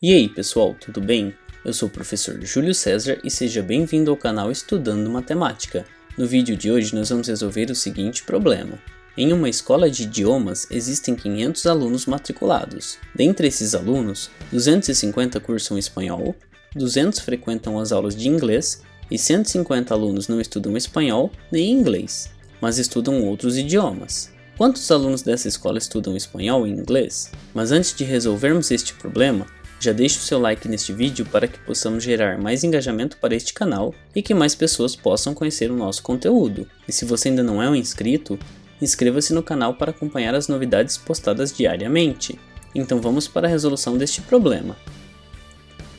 E aí pessoal, tudo bem? Eu sou o professor Júlio César e seja bem-vindo ao canal Estudando Matemática. No vídeo de hoje nós vamos resolver o seguinte problema. Em uma escola de idiomas existem 500 alunos matriculados. Dentre esses alunos, 250 cursam espanhol, 200 frequentam as aulas de inglês e 150 alunos não estudam espanhol nem inglês, mas estudam outros idiomas. Quantos alunos dessa escola estudam espanhol e inglês? Mas antes de resolvermos este problema, já deixe o seu like neste vídeo para que possamos gerar mais engajamento para este canal e que mais pessoas possam conhecer o nosso conteúdo. E se você ainda não é um inscrito, inscreva-se no canal para acompanhar as novidades postadas diariamente. Então vamos para a resolução deste problema.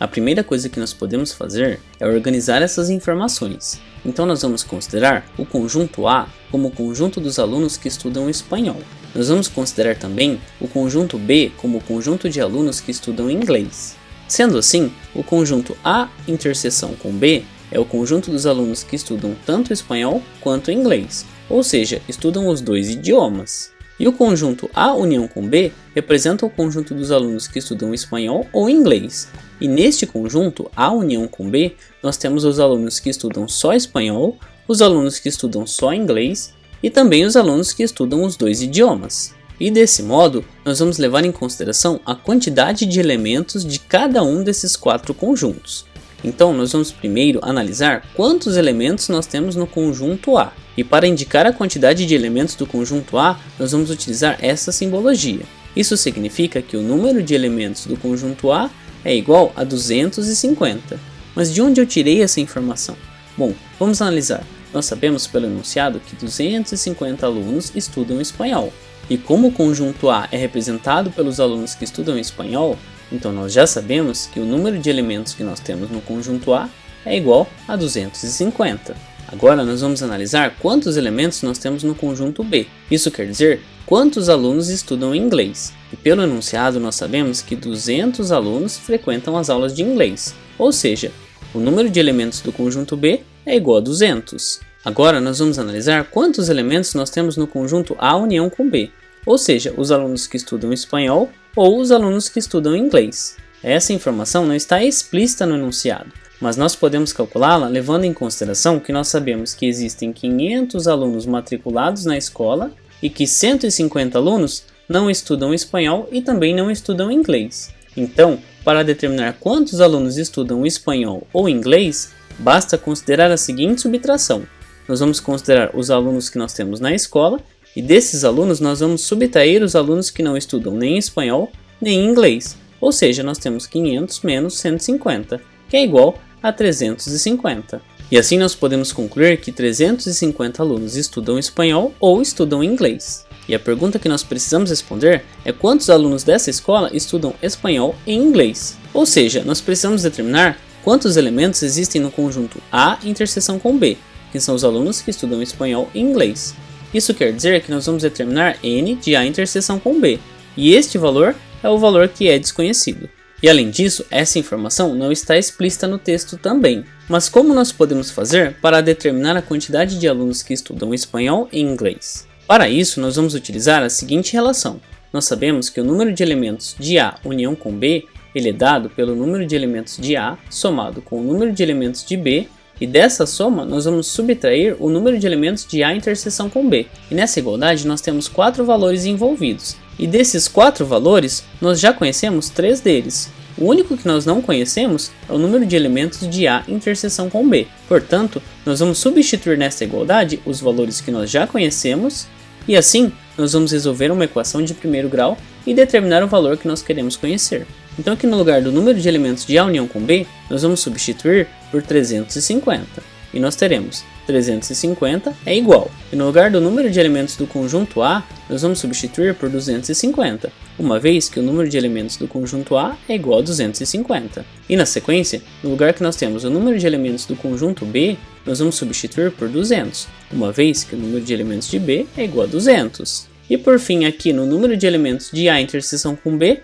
A primeira coisa que nós podemos fazer é organizar essas informações. Então nós vamos considerar o conjunto A como o conjunto dos alunos que estudam espanhol. Nós vamos considerar também o conjunto B como o conjunto de alunos que estudam inglês. Sendo assim, o conjunto A interseção com B é o conjunto dos alunos que estudam tanto espanhol quanto inglês, ou seja, estudam os dois idiomas. E o conjunto A união com B representa o conjunto dos alunos que estudam espanhol ou inglês. E neste conjunto A união com B, nós temos os alunos que estudam só espanhol, os alunos que estudam só inglês e também os alunos que estudam os dois idiomas. E desse modo, nós vamos levar em consideração a quantidade de elementos de cada um desses quatro conjuntos. Então, nós vamos primeiro analisar quantos elementos nós temos no conjunto A. E para indicar a quantidade de elementos do conjunto A, nós vamos utilizar essa simbologia. Isso significa que o número de elementos do conjunto A é igual a 250. Mas de onde eu tirei essa informação? Bom, vamos analisar. Nós sabemos pelo enunciado que 250 alunos estudam espanhol. E como o conjunto A é representado pelos alunos que estudam espanhol, então nós já sabemos que o número de elementos que nós temos no conjunto A é igual a 250. Agora nós vamos analisar quantos elementos nós temos no conjunto B. Isso quer dizer quantos alunos estudam inglês. E pelo enunciado nós sabemos que 200 alunos frequentam as aulas de inglês. Ou seja, o número de elementos do conjunto B é igual a 200. Agora nós vamos analisar quantos elementos nós temos no conjunto A união com B. Ou seja, os alunos que estudam espanhol ou os alunos que estudam inglês. Essa informação não está explícita no enunciado, mas nós podemos calculá-la levando em consideração que nós sabemos que existem 500 alunos matriculados na escola e que 150 alunos não estudam espanhol e também não estudam inglês. Então, para determinar quantos alunos estudam espanhol ou inglês, basta considerar a seguinte subtração. Nós vamos considerar os alunos que nós temos na escola e desses alunos nós vamos subtrair os alunos que não estudam nem espanhol nem inglês. Ou seja, nós temos 500 menos 150, que é igual a 350. E assim nós podemos concluir que 350 alunos estudam espanhol ou estudam inglês. E a pergunta que nós precisamos responder é quantos alunos dessa escola estudam espanhol e inglês. Ou seja, nós precisamos determinar quantos elementos existem no conjunto A interseção com B, que são os alunos que estudam espanhol e inglês. Isso quer dizer que nós vamos determinar N de A interseção com B, e este valor é o valor que é desconhecido. E além disso, essa informação não está explícita no texto também. Mas como nós podemos fazer para determinar a quantidade de alunos que estudam espanhol e inglês? Para isso, nós vamos utilizar a seguinte relação. Nós sabemos que o número de elementos de A união com B ele é dado pelo número de elementos de A somado com o número de elementos de B, e dessa soma nós vamos subtrair o número de elementos de A interseção com B. E nessa igualdade nós temos 4 valores envolvidos. E desses 4 valores, nós já conhecemos 3 deles. O único que nós não conhecemos é o número de elementos de A interseção com B. Portanto, nós vamos substituir nesta igualdade os valores que nós já conhecemos e assim nós vamos resolver uma equação de primeiro grau e determinar o valor que nós queremos conhecer. Então aqui no lugar do número de elementos de A união com B, nós vamos substituir por 350. E nós teremos 350 é igual. E no lugar do número de elementos do conjunto A, nós vamos substituir por 250, uma vez que o número de elementos do conjunto A é igual a 250. E na sequência, no lugar que nós temos o número de elementos do conjunto B, nós vamos substituir por 200, uma vez que o número de elementos de B é igual a 200. E por fim, aqui no número de elementos de A interseção com B,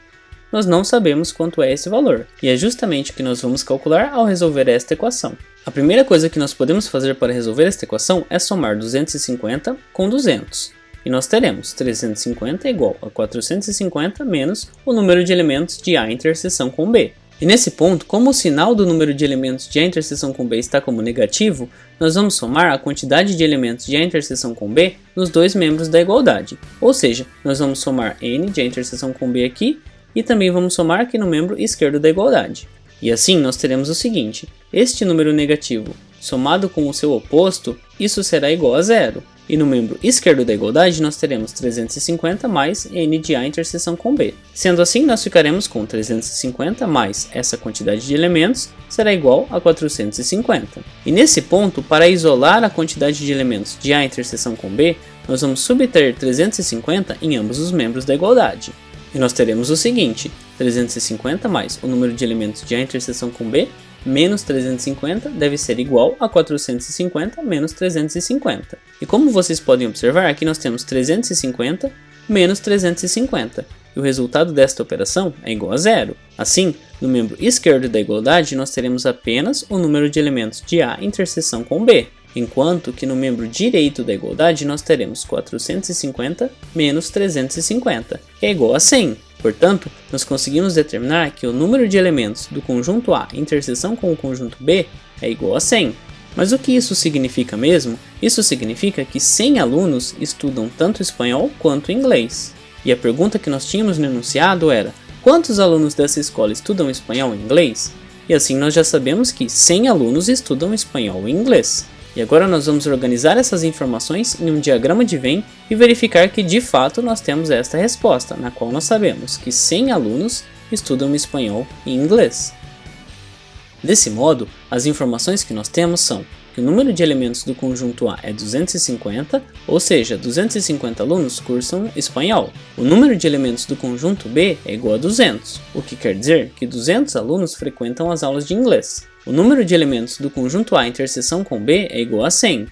nós não sabemos quanto é esse valor, e é justamente o que nós vamos calcular ao resolver esta equação. A primeira coisa que nós podemos fazer para resolver esta equação é somar 250 com 200. E nós teremos 350 igual a 450 menos o número de elementos de A interseção com B. E nesse ponto, como o sinal do número de elementos de A interseção com B está como negativo, nós vamos somar a quantidade de elementos de A interseção com B nos dois membros da igualdade. Ou seja, nós vamos somar n de A interseção com B aqui e também vamos somar aqui no membro esquerdo da igualdade. E assim nós teremos o seguinte: este número negativo somado com o seu oposto, isso será igual a zero. E no membro esquerdo da igualdade nós teremos 350 mais n de A interseção com B. Sendo assim, nós ficaremos com 350 mais essa quantidade de elementos será igual a 450. E nesse ponto, para isolar a quantidade de elementos de A interseção com B, nós vamos subtrair 350 em ambos os membros da igualdade. E nós teremos o seguinte: 350 mais o número de elementos de A interseção com B menos 350 deve ser igual a 450 menos 350. E como vocês podem observar, aqui nós temos 350 menos 350. E o resultado desta operação é igual a zero. Assim, no membro esquerdo da igualdade, nós teremos apenas o número de elementos de A interseção com B. Enquanto que no membro direito da igualdade nós teremos 450 menos 350, que é igual a 100. Portanto, nós conseguimos determinar que o número de elementos do conjunto A em interseção com o conjunto B é igual a 100. Mas o que isso significa mesmo? Isso significa que 100 alunos estudam tanto espanhol quanto inglês. E a pergunta que nós tínhamos no enunciado era: quantos alunos dessa escola estudam espanhol e inglês? E assim nós já sabemos que 100 alunos estudam espanhol e inglês. E agora nós vamos organizar essas informações em um diagrama de Venn e verificar que de fato nós temos esta resposta, na qual nós sabemos que 100 alunos estudam espanhol e inglês. Desse modo, as informações que nós temos são que o número de elementos do conjunto A é 250, ou seja, 250 alunos cursam espanhol. O número de elementos do conjunto B é igual a 200, o que quer dizer que 200 alunos frequentam as aulas de inglês. O número de elementos do conjunto A interseção com B é igual a 100.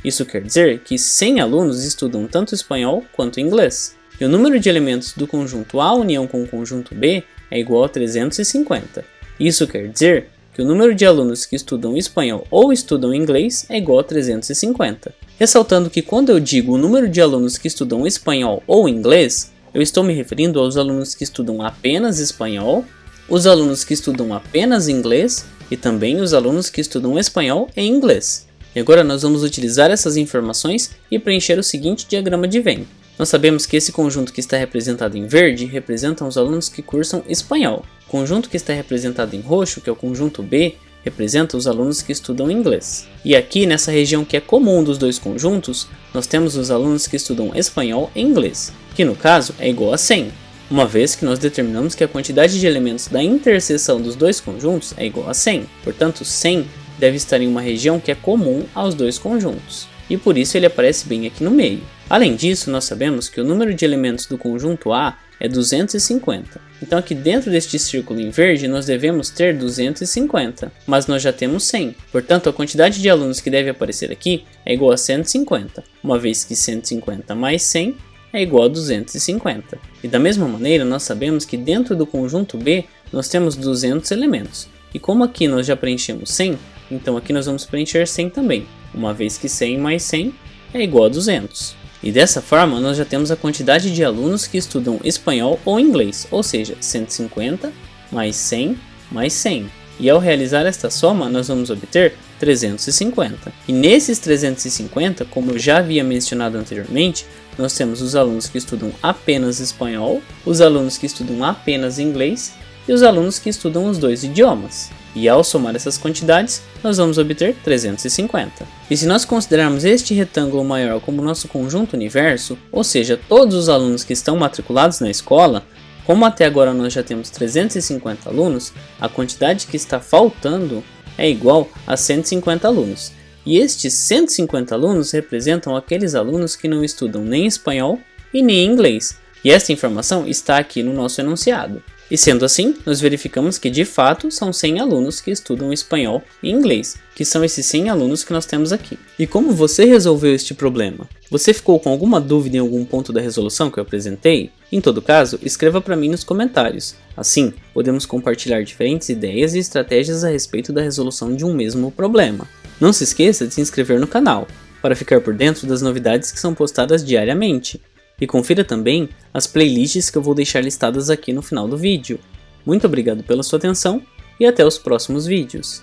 Isso quer dizer que 100 alunos estudam tanto espanhol quanto inglês. E o número de elementos do conjunto A união com o conjunto B é igual a 350. Isso quer dizer que o número de alunos que estudam espanhol ou estudam inglês é igual a 350. Ressaltando que quando eu digo o número de alunos que estudam espanhol ou inglês, eu estou me referindo aos alunos que estudam apenas espanhol, os alunos que estudam apenas inglês e também os alunos que estudam espanhol e inglês. E agora nós vamos utilizar essas informações e preencher o seguinte diagrama de Venn. Nós sabemos que esse conjunto que está representado em verde representa os alunos que cursam espanhol. O conjunto que está representado em roxo, que é o conjunto B, representa os alunos que estudam inglês. E aqui, nessa região que é comum dos dois conjuntos, nós temos os alunos que estudam espanhol e inglês, que no caso é igual a 100, uma vez que nós determinamos que a quantidade de elementos da interseção dos dois conjuntos é igual a 100. Portanto, 100 deve estar em uma região que é comum aos dois conjuntos, e por isso ele aparece bem aqui no meio. Além disso, nós sabemos que o número de elementos do conjunto A é 250. Então aqui dentro deste círculo em verde nós devemos ter 250, mas nós já temos 100. Portanto, a quantidade de alunos que deve aparecer aqui é igual a 150, uma vez que 150 mais 100 é igual a 250. E da mesma maneira nós sabemos que dentro do conjunto B nós temos 200 elementos. E como aqui nós já preenchemos 100, então aqui nós vamos preencher 100 também, uma vez que 100 mais 100 é igual a 200. E dessa forma nós já temos a quantidade de alunos que estudam espanhol ou inglês, ou seja, 150 mais 100 mais 100. E ao realizar esta soma nós vamos obter 350. E nesses 350, como eu já havia mencionado anteriormente, nós temos os alunos que estudam apenas espanhol, os alunos que estudam apenas inglês e os alunos que estudam os dois idiomas. E ao somar essas quantidades, nós vamos obter 350. E se nós considerarmos este retângulo maior como nosso conjunto universo, ou seja, todos os alunos que estão matriculados na escola, como até agora nós já temos 350 alunos, a quantidade que está faltando é igual a 150 alunos. E estes 150 alunos representam aqueles alunos que não estudam nem espanhol e nem inglês. E esta informação está aqui no nosso enunciado. E sendo assim, nós verificamos que de fato são 100 alunos que estudam espanhol e inglês, que são esses 100 alunos que nós temos aqui. E como você resolveu este problema? Você ficou com alguma dúvida em algum ponto da resolução que eu apresentei? Em todo caso, escreva para mim nos comentários. Assim, podemos compartilhar diferentes ideias e estratégias a respeito da resolução de um mesmo problema. Não se esqueça de se inscrever no canal, para ficar por dentro das novidades que são postadas diariamente. E confira também as playlists que eu vou deixar listadas aqui no final do vídeo. Muito obrigado pela sua atenção e até os próximos vídeos.